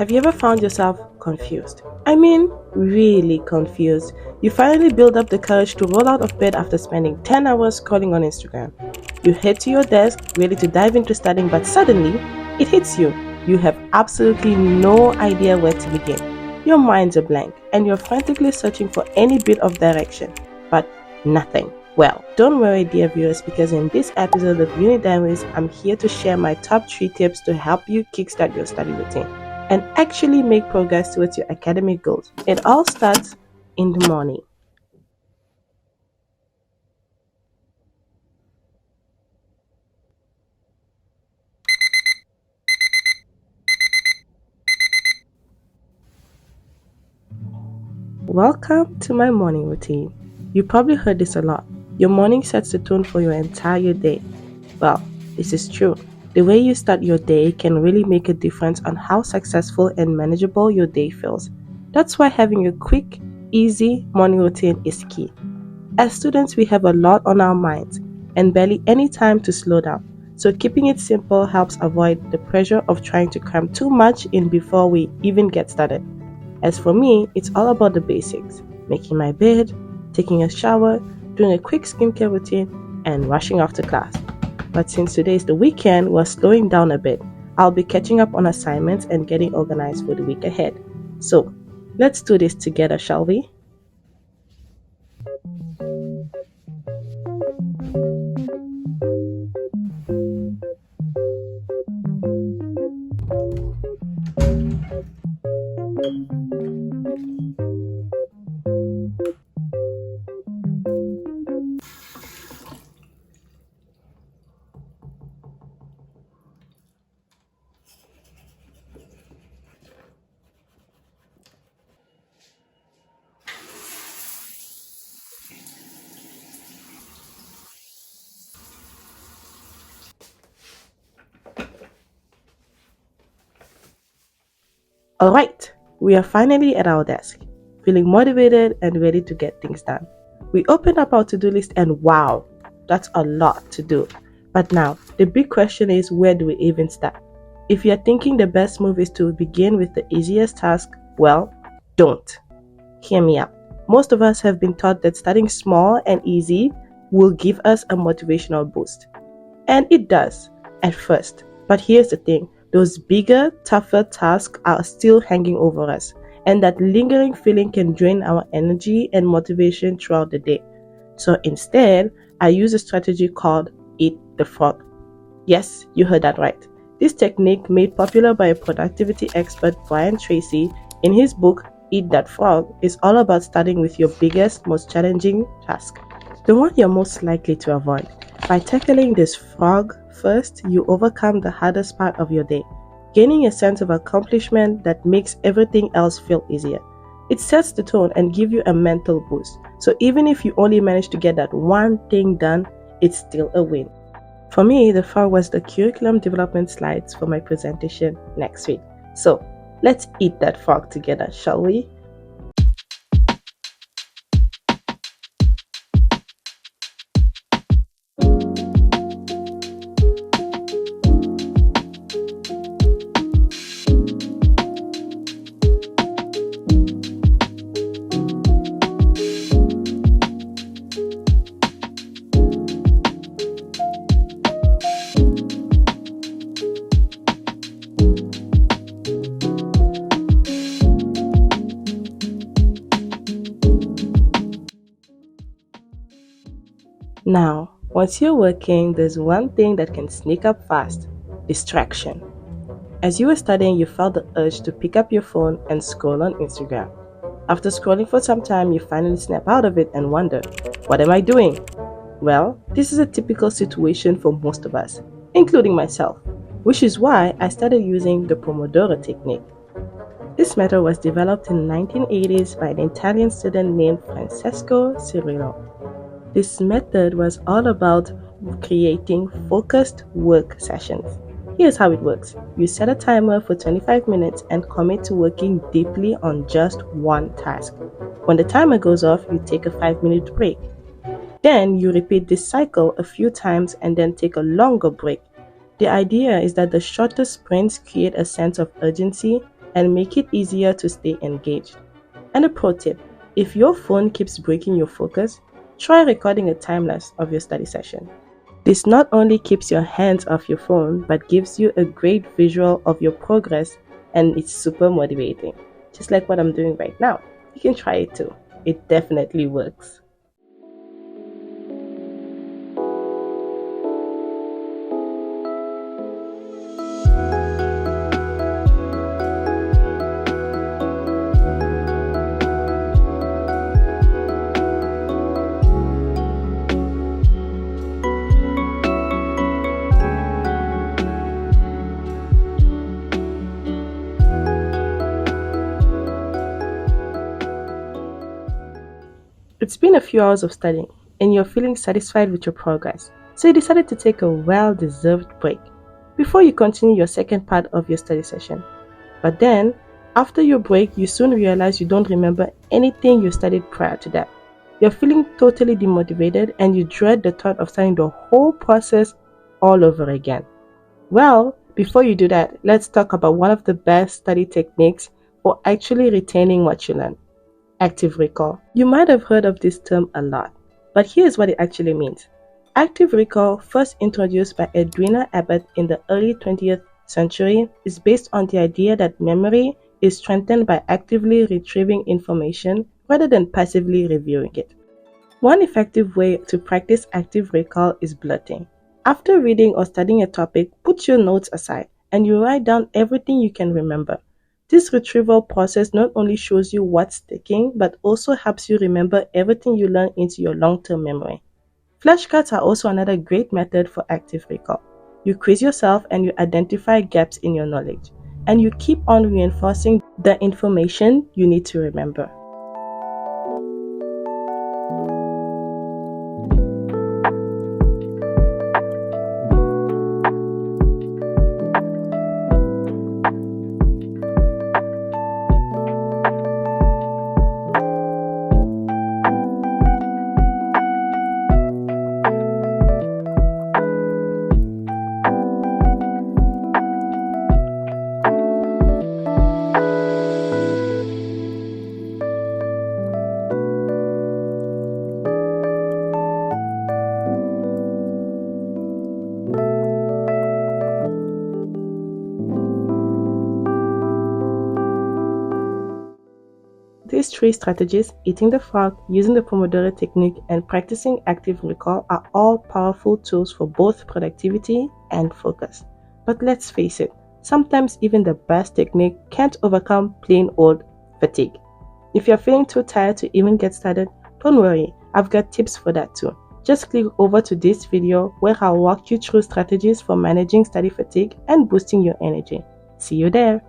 Have you ever found yourself confused? I mean, really confused. You finally build up the courage to roll out of bed after spending 10 hours scrolling on Instagram. You head to your desk, ready to dive into studying, but suddenly, it hits you. You have absolutely no idea where to begin. Your mind's a blank, and you're frantically searching for any bit of direction, but nothing. Well, don't worry, dear viewers, because in this episode of Uni Diaries, I'm here to share my top 3 tips to help you kickstart your study routine and actually make progress towards your academic goals. It all starts in the morning. Welcome to my morning routine. You probably heard this a lot. Your morning sets the tone for your entire day. Well, this is true. The way you start your day can really make a difference on how successful and manageable your day feels. That's why having a quick, easy morning routine is key. As students, we have a lot on our minds and barely any time to slow down. So, keeping it simple helps avoid the pressure of trying to cram too much in before we even get started. As for me, it's all about the basics: making my bed, taking a shower, doing a quick skincare routine, and rushing off to class. But since today is the weekend, we're slowing down a bit. I'll be catching up on assignments and getting organized for the week ahead. So, let's do this together, shall we? Alright, we are finally at our desk, feeling motivated and ready to get things done. We open up our to-do list and wow, that's a lot to do. But now, the big question is, where do we even start? If you're thinking the best move is to begin with the easiest task, well, don't. Hear me out. Most of us have been taught that starting small and easy will give us a motivational boost. And it does, at first. But here's the thing: those bigger, tougher tasks are still hanging over us, and that lingering feeling can drain our energy and motivation throughout the day. So instead, I use a strategy called Eat the Frog. Yes, you heard that right. This technique, made popular by a productivity expert Brian Tracy in his book Eat That Frog, is all about starting with your biggest, most challenging task, the one you're most likely to avoid. By tackling this frog first, you overcome the hardest part of your day, gaining a sense of accomplishment that makes everything else feel easier. It sets the tone and gives you a mental boost. So even if you only manage to get that one thing done, it's still a win. For me, the frog was the curriculum development slides for my presentation next week. So let's eat that frog together, shall we? Now, once you're working, there's one thing that can sneak up fast: distraction. As you were studying, you felt the urge to pick up your phone and scroll on Instagram. After scrolling for some time, you finally snap out of it and wonder, what am I doing? Well, this is a typical situation for most of us, including myself, which is why I started using the Pomodoro technique. This method was developed in the 1980s by an Italian student named Francesco Cirillo. This method was all about creating focused work sessions. Here's how it works. You set a timer for 25 minutes and commit to working deeply on just one task. When the timer goes off, you take a 5-minute break. Then you repeat this cycle a few times and then take a longer break. The idea is that the shorter sprints create a sense of urgency and make it easier to stay engaged. And a pro tip, if your phone keeps breaking your focus, try recording a time lapse of your study session. This not only keeps your hands off your phone, but gives you a great visual of your progress, and it's super motivating. Just like what I'm doing right now. You can try it too. It definitely works. It's been a few hours of studying, and you're feeling satisfied with your progress, so you decided to take a well-deserved break before you continue your second part of your study session. But then, after your break, you soon realize you don't remember anything you studied prior to that. You're feeling totally demotivated, and you dread the thought of starting the whole process all over again. Well, before you do that, let's talk about one of the best study techniques for actually retaining what you learned. Active recall. You might have heard of this term a lot, but here's what it actually means. Active recall, first introduced by Edwina Abbott in the early 20th century, is based on the idea that memory is strengthened by actively retrieving information rather than passively reviewing it. One effective way to practice active recall is blotting. After reading or studying a topic, put your notes aside and you write down everything you can remember. This retrieval process not only shows you what's sticking, but also helps you remember everything you learn into your long-term memory. Flashcards are also another great method for active recall. You quiz yourself and you identify gaps in your knowledge, and you keep on reinforcing the information you need to remember. These three strategies, eating the frog, using the Pomodoro technique, and practicing active recall are all powerful tools for both productivity and focus. But let's face it, sometimes even the best technique can't overcome plain old fatigue. If you're feeling too tired to even get started, don't worry, I've got tips for that too. Just click over to this video where I'll walk you through strategies for managing study fatigue and boosting your energy. See you there!